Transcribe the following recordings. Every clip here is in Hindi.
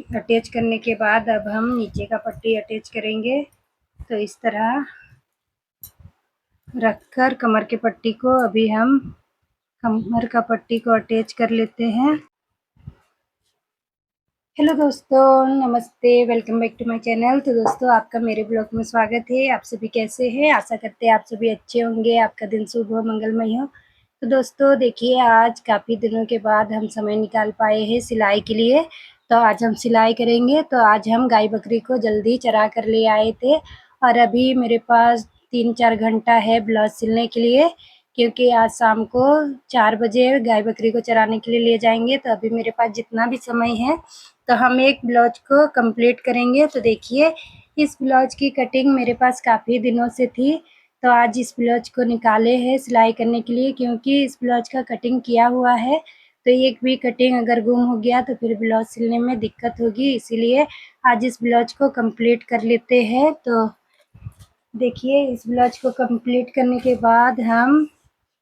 अटैच करने के बाद अब हम नीचे का पट्टी अटैच करेंगे। तो इस तरह रखकर कमर के पट्टी को अभी हम कमर का पट्टी को अटैच कर लेते हैं। हेलो दोस्तों, नमस्ते, welcome back to my channel. तो दोस्तों, आपका मेरे ब्लॉग में स्वागत है। आप सभी कैसे हैं? आशा करते हैं आप सभी अच्छे होंगे, आपका दिन शुभ हो, मंगलमय हो। तो दोस्तों देखिए, आज काफ़ी दिनों के बाद हम समय निकाल पाए हैं सिलाई के लिए। तो आज हम सिलाई करेंगे। तो आज हम गाय बकरी को जल्दी चरा कर ले आए थे और अभी मेरे पास 3-4 घंटा है ब्लाउज सिलने के लिए, क्योंकि आज शाम को 4 बजे गाय बकरी को चराने के लिए ले जाएंगे। तो अभी मेरे पास जितना भी समय है तो हम एक ब्लाउज को कंप्लीट करेंगे। तो देखिए, इस ब्लाउज की कटिंग मेरे पास काफ़ी दिनों से थी, तो आज इस ब्लाउज को निकाले हैं सिलाई करने के लिए, क्योंकि इस ब्लाउज का कटिंग किया हुआ है। तो एक भी कटिंग अगर गुम हो गया तो फिर ब्लाउज सिलने में दिक्कत होगी, इसीलिए आज इस ब्लाउज को कंप्लीट कर लेते हैं। तो देखिए, इस ब्लाउज को कंप्लीट करने के बाद हम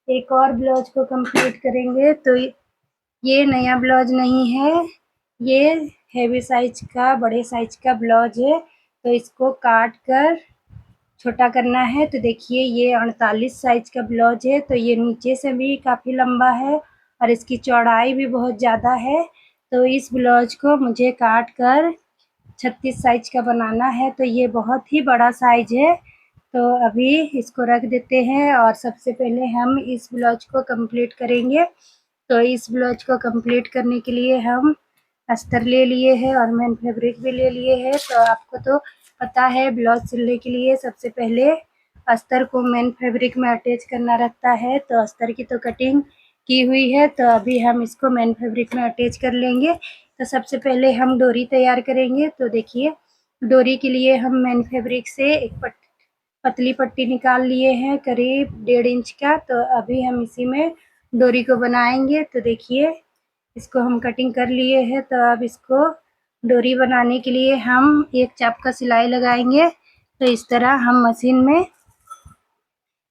एक और ब्लाउज को कंप्लीट करेंगे। तो ये नया ब्लाउज नहीं है, ये हेवी साइज का, बड़े साइज का ब्लाउज है। तो इसको काट कर छोटा करना है। तो देखिए, ये 38 साइज का ब्लाउज है, तो ये नीचे से भी काफ़ी लंबा है और इसकी चौड़ाई भी बहुत ज़्यादा है। तो इस ब्लाउज को मुझे काट कर 36 साइज का बनाना है। तो ये बहुत ही बड़ा साइज है। तो अभी इसको रख देते हैं और सबसे पहले हम इस ब्लाउज को कंप्लीट करेंगे। तो इस ब्लाउज को कंप्लीट करने के लिए हम अस्तर ले लिए हैं और मेन फैब्रिक भी ले लिए हैं। तो आपको तो पता है, ब्लाउज सिलने के लिए सबसे पहले अस्तर को मेन फैब्रिक में अटैच करना रहता है। तो अस्तर की तो कटिंग की हुई है, तो अभी हम इसको मेन फैब्रिक में अटैच कर लेंगे। तो सबसे पहले हम डोरी तैयार करेंगे। तो देखिए, डोरी के लिए हम मेन फैब्रिक से एक पतली पट्टी निकाल लिए हैं, करीब 1.5 इंच का। तो अभी हम इसी में डोरी को बनाएंगे। तो देखिए, इसको हम कटिंग कर लिए हैं। तो अब इसको डोरी बनाने के लिए हम एक चाप का सिलाई लगाएंगे। तो इस तरह हम मशीन में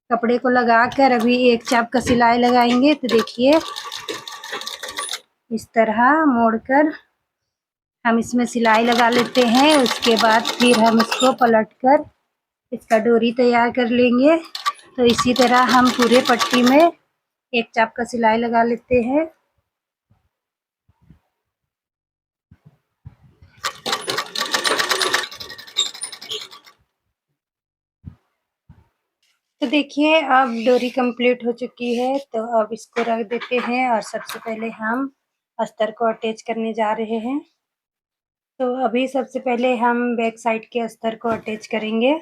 कपड़े को लगाकर अभी एक चाप का सिलाई लगाएंगे। तो देखिए, इस तरह मोड़कर हम इसमें सिलाई लगा लेते हैं। उसके बाद फिर हम इसको पलटकर इसका डोरी तैयार कर लेंगे। तो इसी तरह हम पूरे पट्टी में एक चाप का सिलाई लगा लेते हैं। तो देखिए, अब डोरी कंप्लीट हो चुकी है। तो अब इसको रख देते हैं और सबसे पहले हम अस्तर को अटैच करने जा रहे हैं। तो अभी सबसे पहले हम बैक साइड के अस्तर को अटैच करेंगे।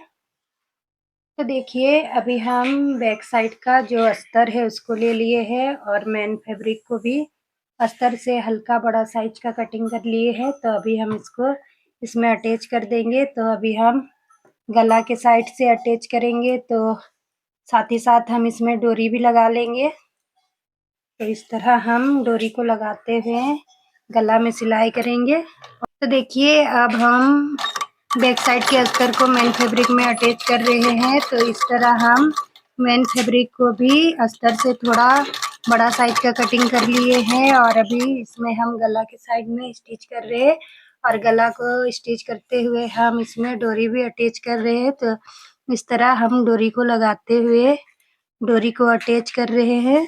तो देखिए, अभी हम बैक साइड का जो अस्तर है उसको ले लिए हैं और मेन फैब्रिक को भी अस्तर से हल्का बड़ा साइज का कटिंग कर लिए हैं। तो अभी हम इसको इसमें अटैच कर देंगे। तो अभी हम गला के साइड से अटैच करेंगे, तो साथ ही साथ हम इसमें डोरी भी लगा लेंगे। तो इस तरह हम डोरी को लगाते हुए गला में सिलाई करेंगे। तो देखिए, अब हम बैक साइड के अस्तर को मेन फैब्रिक में अटैच कर रहे हैं। तो इस तरह हम मेन फैब्रिक को भी अस्तर से थोड़ा बड़ा साइज का कटिंग कर लिए हैं और अभी इसमें हम गला के साइड में स्टिच कर रहे हैं और गला को स्टिच करते हुए हम इसमें डोरी भी अटैच कर रहे हैं। तो इस तरह हम डोरी को लगाते हुए डोरी को अटैच कर रहे हैं।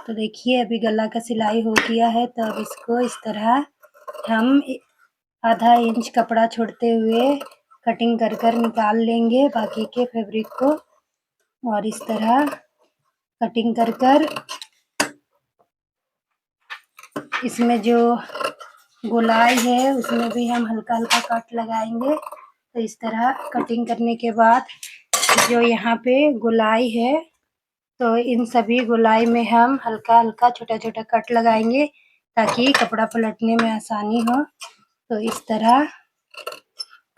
तो देखिए, अभी गला का सिलाई हो गया है। तो अब इसको इस तरह हम आधा इंच कपड़ा छोड़ते हुए कटिंग कर कर निकाल लेंगे बाकी के फैब्रिक को। और इस तरह कटिंग कर कर इसमें जो गोलाई है उसमें भी हम हल्का हल्का कट लगाएंगे। तो इस तरह कटिंग करने के बाद जो यहाँ पे गोलाई है, तो इन सभी गोलाई में हम हल्का हल्का छोटा छोटा कट लगाएंगे ताकि कपड़ा पलटने में आसानी हो। तो इस तरह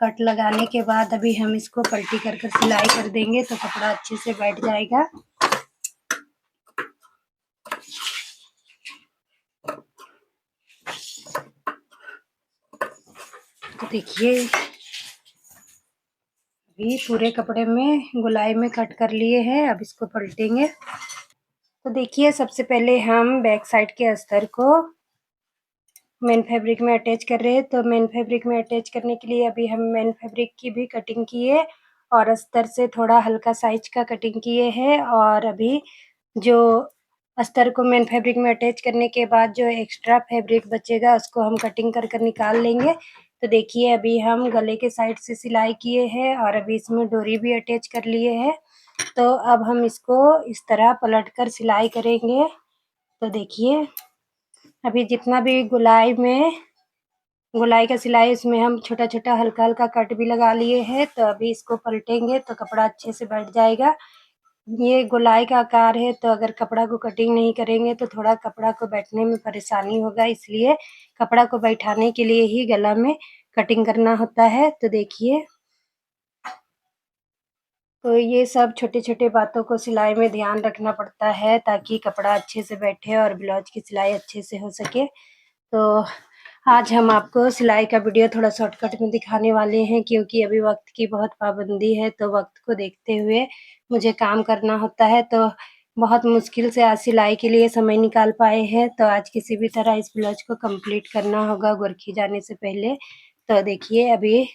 कट लगाने के बाद अभी हम इसको पलटी कर कर सिलाई कर देंगे, तो कपड़ा अच्छे से बैठ जाएगा। तो देखिए, अभी पूरे कपड़े में गोलाई में कट कर लिए हैं। अब इसको पलटेंगे। तो देखिए, सबसे पहले हम बैक साइड के अस्तर को मेन फैब्रिक में अटैच कर रहे हैं। तो मेन फैब्रिक में अटैच करने के लिए अभी हम मेन फैब्रिक की भी कटिंग किए और अस्तर से थोड़ा हल्का साइज का कटिंग किए हैं। और अभी जो अस्तर को मेन फैब्रिक में अटैच करने के बाद जो एक्स्ट्रा फैब्रिक बचेगा उसको हम कटिंग कर कर निकाल लेंगे। तो देखिए अभी हम गले के साइड से सिलाई किए हैं और अभी इसमें डोरी भी अटैच कर लिए हैं। तो अब हम इसको इस तरह पलट कर सिलाई करेंगे। तो देखिए अभी जितना भी गोलाई का सिलाई इसमें हम छोटा-छोटा हल्का-हल्का कट भी लगा लिए हैं। तो अभी इसको पलटेंगे तो कपड़ा अच्छे से बैठ जाएगा। ये गोलाई का आकार है तो अगर कपड़ा को कटिंग नहीं करेंगे तो थोड़ा कपड़ा को बैठने में परेशानी होगा, इसलिए कपड़ा को बैठाने के लिए ही गला में कटिंग करना होता है। तो देखिए तो ये सब छोटे-छोटे बातों को सिलाई में ध्यान रखना पड़ता है ताकि कपड़ा अच्छे से बैठे और ब्लाउज की सिलाई अच्छे से हो सके। तो आज हम आपको सिलाई का वीडियो थोड़ा शॉर्टकट में दिखाने वाले हैं क्योंकि अभी वक़्त की बहुत पाबंदी है, तो वक़्त को देखते हुए मुझे काम करना होता है। तो बहुत मुश्किल से आज सिलाई के लिए समय निकाल पाए हैं, तो आज किसी भी तरह इस ब्लाउज को कंप्लीट करना होगा गोरखी जाने से पहले। तो देखिए अभी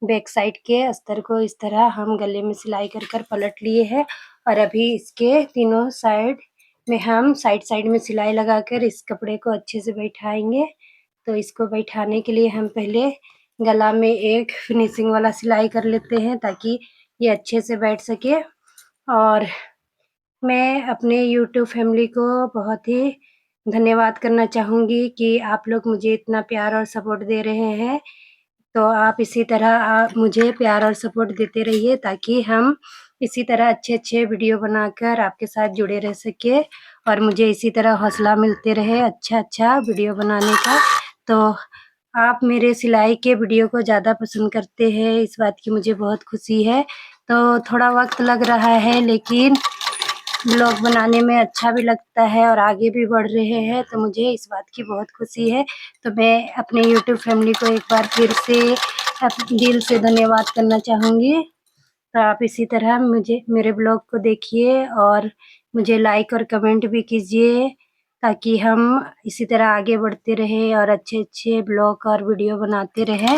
बैक साइड के अस्तर को इस तरह हम गले में सिलाई कर कर पलट लिए हैं और अभी इसके तीनों साइड में हम साइड में सिलाई लगाकर इस कपड़े को अच्छे से बैठाएँगे। तो इसको बैठाने के लिए हम पहले गला में एक फिनिशिंग वाला सिलाई कर लेते हैं ताकि ये अच्छे से बैठ सके। और मैं अपने यूट्यूब फैमिली को बहुत ही धन्यवाद करना चाहूँगी कि आप लोग मुझे इतना प्यार और सपोर्ट दे रहे हैं। तो आप इसी तरह आप मुझे प्यार और सपोर्ट देते रहिए ताकि हम इसी तरह अच्छे-अच्छे वीडियो बनाकर आपके साथ जुड़े रह सकें और मुझे इसी तरह हौसला मिलते रहे अच्छा-अच्छा वीडियो बनाने का। तो आप मेरे सिलाई के वीडियो को ज़्यादा पसंद करते हैं, इस बात की मुझे बहुत खुशी है। तो थोड़ा वक़्त लग रहा है लेकिन ब्लॉग बनाने में अच्छा भी लगता है और आगे भी बढ़ रहे हैं, तो मुझे इस बात की बहुत खुशी है। तो मैं अपने यूट्यूब फैमिली को एक बार फिर से दिल से धन्यवाद करना चाहूँगी। तो आप इसी तरह मुझे मेरे ब्लॉग को देखिए और मुझे लाइक और कमेंट भी कीजिए ताकि हम इसी तरह आगे बढ़ते रहें और अच्छे-अच्छे ब्लॉग और वीडियो बनाते रहें।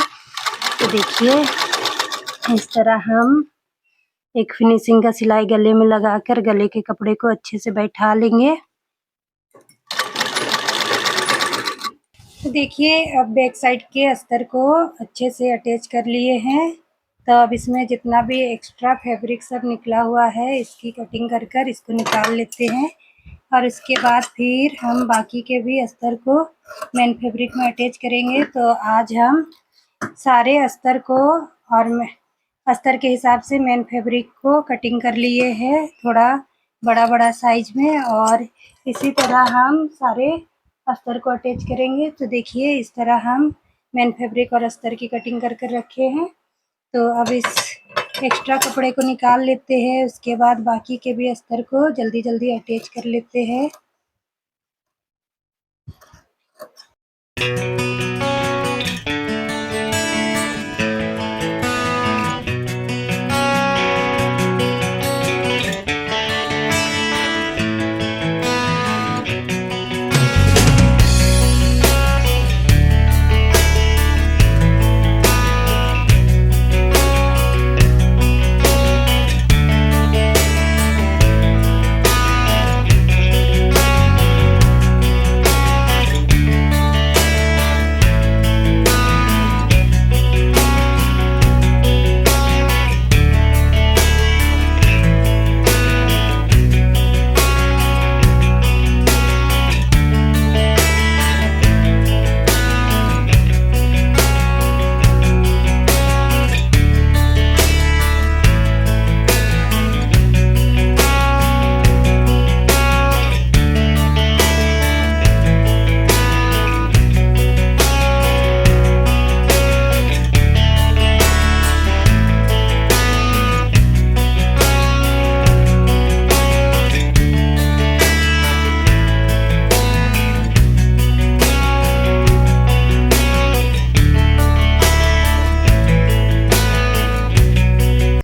तो देखिए इस तरह हम एक फिनिशिंग का सिलाई गले में लगाकर गले के कपड़े को अच्छे से बैठा लेंगे। तो देखिए अब बैक साइड के अस्तर को अच्छे से अटैच कर लिए हैं। तो अब इसमें जितना भी एक्स्ट्रा फैब्रिक सब निकला हुआ है इसकी कटिंग कर कर इसको निकाल लेते हैं और इसके बाद फिर हम बाकी के भी अस्तर को मेन फैब्रिक में अटैच करेंगे। तो आज हम सारे अस्तर को और अस्तर के हिसाब से मेन फैब्रिक को कटिंग कर लिए हैं थोड़ा बड़ा-बड़ा साइज में और इसी तरह हम सारे अस्तर को अटैच करेंगे। तो देखिए इस तरह हम मेन फैब्रिक और अस्तर की कटिंग कर कर रखे हैं। तो अब इस एक्स्ट्रा कपड़े को निकाल लेते हैं, उसके बाद बाकी के भी अस्तर को जल्दी-जल्दी अटैच कर लेते हैं।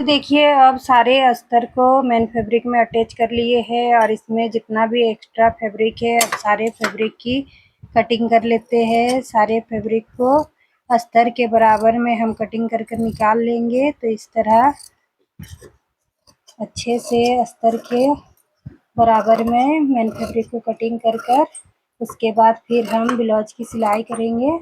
देखिए अब सारे अस्तर को मेन फैब्रिक में अटैच कर लिए हैं और इसमें जितना भी एक्स्ट्रा फैब्रिक है अब सारे फैब्रिक की कटिंग कर लेते हैं। सारे फैब्रिक को अस्तर के बराबर में हम कटिंग कर कर निकाल लेंगे। तो इस तरह अच्छे से अस्तर के बराबर में मेन फैब्रिक को कटिंग कर कर उसके बाद फिर हम ब्लाउज की सिलाई करेंगे।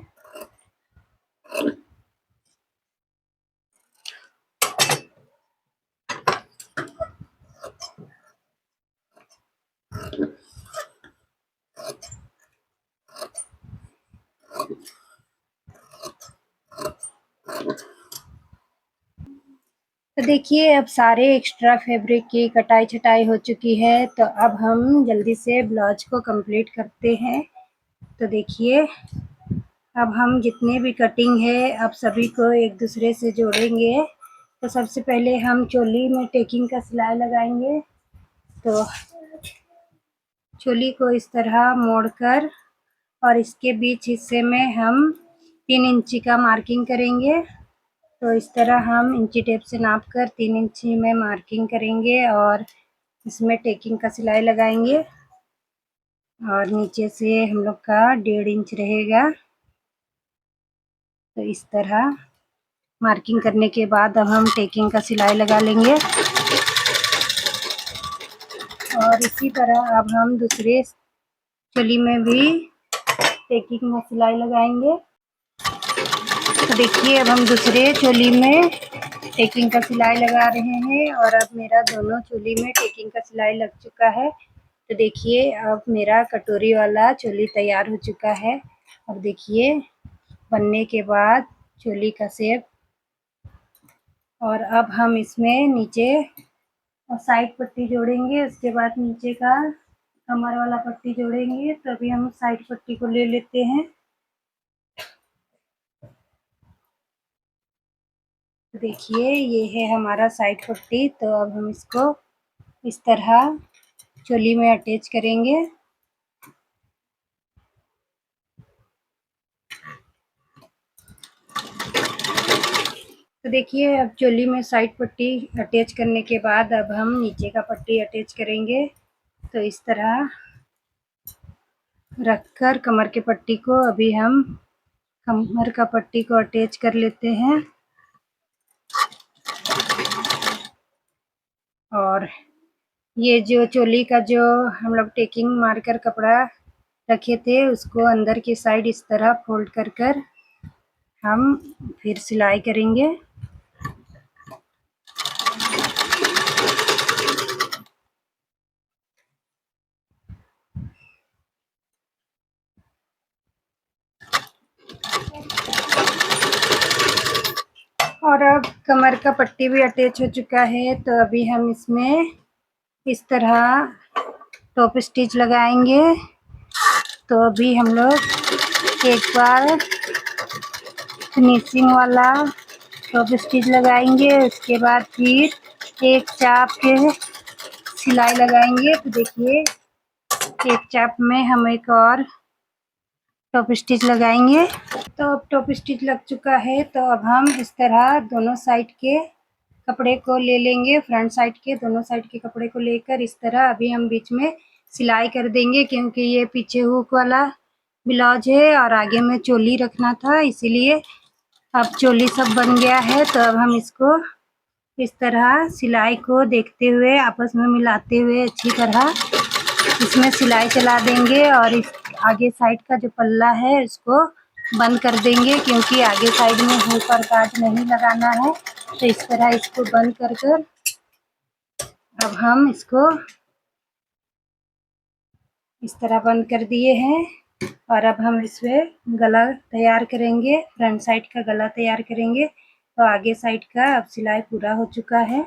तो देखिए अब सारे एक्स्ट्रा फैब्रिक की कटाई छटाई हो चुकी है। तो अब हम जल्दी से ब्लाउज को कंप्लीट करते हैं। तो देखिए अब हम जितने भी कटिंग है अब सभी को एक दूसरे से जोड़ेंगे। तो सबसे पहले हम चोली में टेकिंग का सिलाई लगाएंगे। तो चोली को इस तरह मोड़कर और इसके बीच हिस्से में हम 3 इंची का मार्किंग करेंगे। तो इस तरह हम इंची टेप से नाप कर 3 इंची में मार्किंग करेंगे और इसमें टेकिंग का सिलाई लगाएंगे और नीचे से हम लोग का 1.5 इंच रहेगा। तो इस तरह मार्किंग करने के बाद अब हम टेकिंग का सिलाई लगा लेंगे और इसी तरह अब हम दूसरे चोली में भी टेकिंग में सिलाई लगाएंगे। तो देखिए अब हम दूसरे चोली में टेकिंग का सिलाई लगा रहे हैं और अब मेरा दोनों चोली में टेकिंग का सिलाई लग चुका है। तो देखिए अब मेरा कटोरी वाला चोली तैयार हो चुका है। अब देखिए बनने के बाद चोली का शेप। और अब हम इसमें नीचे और साइड पट्टी जोड़ेंगे। उसके बाद नीचे का कमर वाला पट्टी जोड़ेंगे। तो अभी हम साइड पट्टी को ले लेते हैं। तो देखिए ये है हमारा साइड पट्टी। तो अब हम इसको इस तरह चोली में अटैच करेंगे। तो देखिए अब चोली में साइड पट्टी अटैच करने के बाद अब हम नीचे का पट्टी अटैच करेंगे। तो इस तरह रखकर कमर के पट्टी को अभी हम कमर का पट्टी को अटैच कर लेते हैं। और ये जो चोली का जो हम लोग टेकिंग मारकर कपड़ा रखे थे उसको अंदर की साइड इस तरह फोल्ड कर कर हम फिर सिलाई करेंगे। और अब कमर का पट्टी भी अटैच हो चुका है। तो अभी हम इसमें इस तरह टॉप स्टिच लगाएंगे। तो अभी हम लोग एक बार फिनिशिंग वाला टॉप स्टिच लगाएंगे। उसके बाद फिर एक चाप के सिलाई लगाएंगे। तो देखिए एक चाप में हम एक और टॉप स्टिच लगाएंगे। तो अब टॉप स्टिच लग चुका है। तो अब हम इस तरह दोनों साइड के कपड़े को ले लेंगे। फ्रंट साइड के दोनों साइड के कपड़े को लेकर इस तरह अभी हम बीच में सिलाई कर देंगे। क्योंकि ये पीछे हुक वाला ब्लाउज है और आगे में चोली रखना था, इसीलिए अब चोली सब बन गया है। तो अब हम इसको इस तरह सिलाई को देखते हुए आपस में मिलाते हुए अच्छी तरह इसमें सिलाई चला देंगे। और इस आगे साइड का जो पल्ला है उसको बंद कर देंगे। क्योंकि आगे साइड में हुक और काट नहीं लगाना है। तो इस तरह इसको बंद कर कर अब हम इसको इस तरह बंद कर दिए हैं। और अब हम इसमें गला तैयार करेंगे, फ्रंट साइड का गला तैयार करेंगे। तो आगे साइड का अब सिलाई पूरा हो चुका है।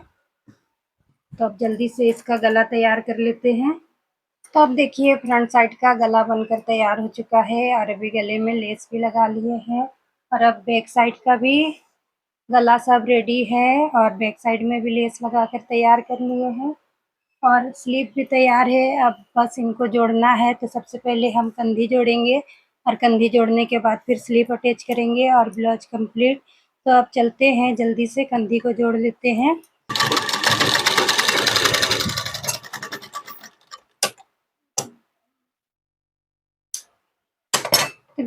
तो अब जल्दी से इसका गला तैयार कर लेते हैं। तो अब देखिए फ्रंट साइड का गला बनकर तैयार हो चुका है और अभी गले में लेस भी लगा लिए हैं। और अब बैक साइड का भी गला सब रेडी है और बैक साइड में भी लेस लगाकर तैयार कर लिए हैं और स्लीव भी तैयार है। अब बस इनको जोड़ना है। तो सबसे पहले हम कंधी जोड़ेंगे और कंधी जोड़ने के बाद फिर स्लीव अटैच करेंगे और ब्लाउज कंप्लीट। तो अब चलते हैं जल्दी से कंधी को जोड़ लेते हैं।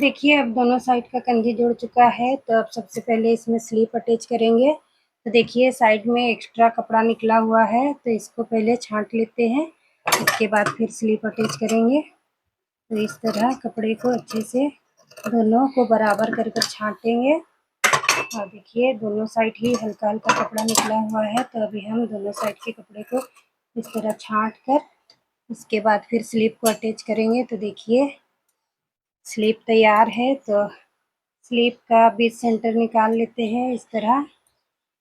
देखिए अब दोनों साइड का कंघी जुड़ चुका है, तो अब सबसे पहले इसमें स्लीप अटैच करेंगे। तो देखिए साइड में एक्स्ट्रा कपड़ा निकला हुआ है, तो इसको पहले छाँट लेते हैं, इसके बाद फिर स्लीप अटैच करेंगे। तो इस तरह कपड़े को अच्छे से दोनों को बराबर कर कर छाँटेंगे। और देखिए दोनों साइड ही हल्का हल्का कपड़ा निकला हुआ है, तो अभी हम दोनों साइड के कपड़े को इस तरह छाँट कर उसके बाद फिर स्लीप को अटैच करेंगे। तो देखिए स्लीप तैयार है, तो स्लीप का बीच सेंटर निकाल लेते हैं इस तरह,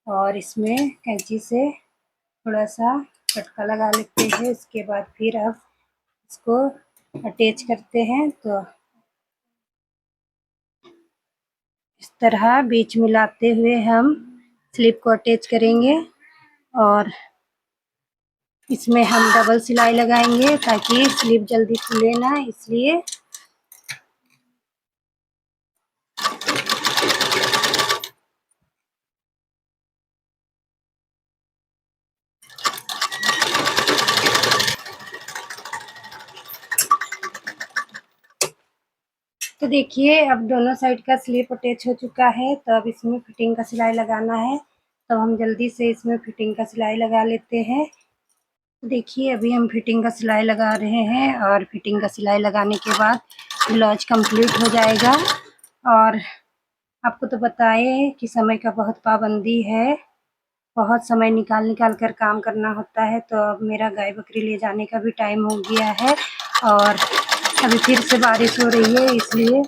और इसमें कैंची से थोड़ा सा फटका लगा लेते हैं। इसके बाद फिर अब इसको अटैच करते हैं। तो इस तरह बीच मिलाते हुए हम स्लीप को अटैच करेंगे, और इसमें हम डबल सिलाई लगाएंगे ताकि स्लीप जल्दी खुले ना, इसलिए। तो देखिए अब दोनों साइड का स्लीप अटैच हो चुका है, तो अब इसमें फिटिंग का सिलाई लगाना है। तो हम जल्दी से इसमें फिटिंग का सिलाई लगा लेते हैं। देखिए अभी हम फिटिंग का सिलाई लगा रहे हैं, और फिटिंग का सिलाई लगाने के बाद ब्लाउज कंप्लीट हो जाएगा। और आपको तो बताए कि समय का बहुत पाबंदी है, बहुत समय निकाल निकाल कर काम करना होता है। तो अब मेरा गाय बकरी ले जाने का भी टाइम हो गया है, और अभी फिर से बारिश हो रही है, इसलिए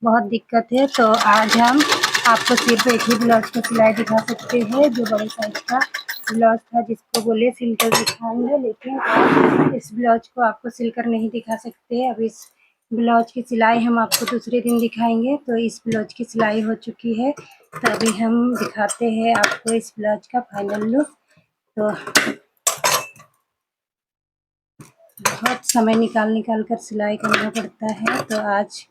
बहुत दिक्कत है। तो आज हम आपको सिर्फ एक ही ब्लाउज का सिलाई दिखा सकते हैं, जो बड़े साइज का ब्लाउज था, जिसको बोले सिलकर दिखाएंगे, लेकिन इस ब्लाउज को आपको सिलकर नहीं दिखा सकते। अब इस ब्लाउज की सिलाई हम आपको दूसरे दिन दिखाएंगे। तो इस ब्लाउज की सिलाई हो चुकी है, तो अभी हम दिखाते हैं आपको इस ब्लाउज का फाइनल लुक। तो बहुत समय निकाल निकाल कर सिलाई करना पड़ता है। तो आज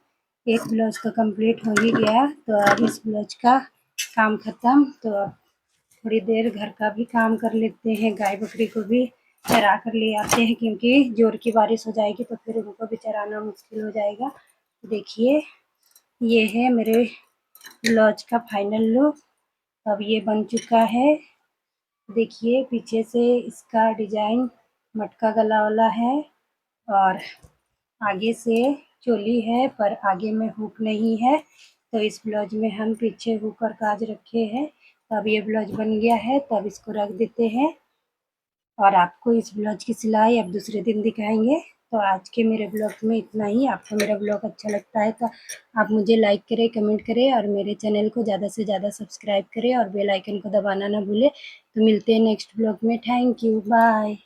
एक ब्लाउज तो कंप्लीट हो ही गया, तो अब इस ब्लाउज का काम ख़त्म। तो अब थोड़ी देर घर का भी काम कर लेते हैं, गाय बकरी को भी चरा कर ले आते हैं, क्योंकि जोर की बारिश हो जाएगी तो फिर उनको भी चराना मुश्किल हो जाएगा। तो देखिए ये है मेरे ब्लाउज का फाइनल लुक। अब ये बन चुका है। देखिए पीछे से इसका डिजाइन मटका गला वाला है, और आगे से चोली है, पर आगे में हुक नहीं है। तो इस ब्लाउज में हम पीछे हुक और काज रखे हैं। तब ये ब्लाउज बन गया है, तब इसको रख देते हैं, और आपको इस ब्लाउज की सिलाई अब दूसरे दिन दिखाएंगे। तो आज के मेरे ब्लॉग में इतना ही। आपको मेरा ब्लॉग अच्छा लगता है तो आप मुझे लाइक करें, कमेंट करें, और मेरे चैनल को ज़्यादा से ज़्यादा सब्सक्राइब करें, और बेल आइकन को दबाना ना भूलें। तो मिलते हैं नेक्स्ट ब्लॉग में। Thank you, bye.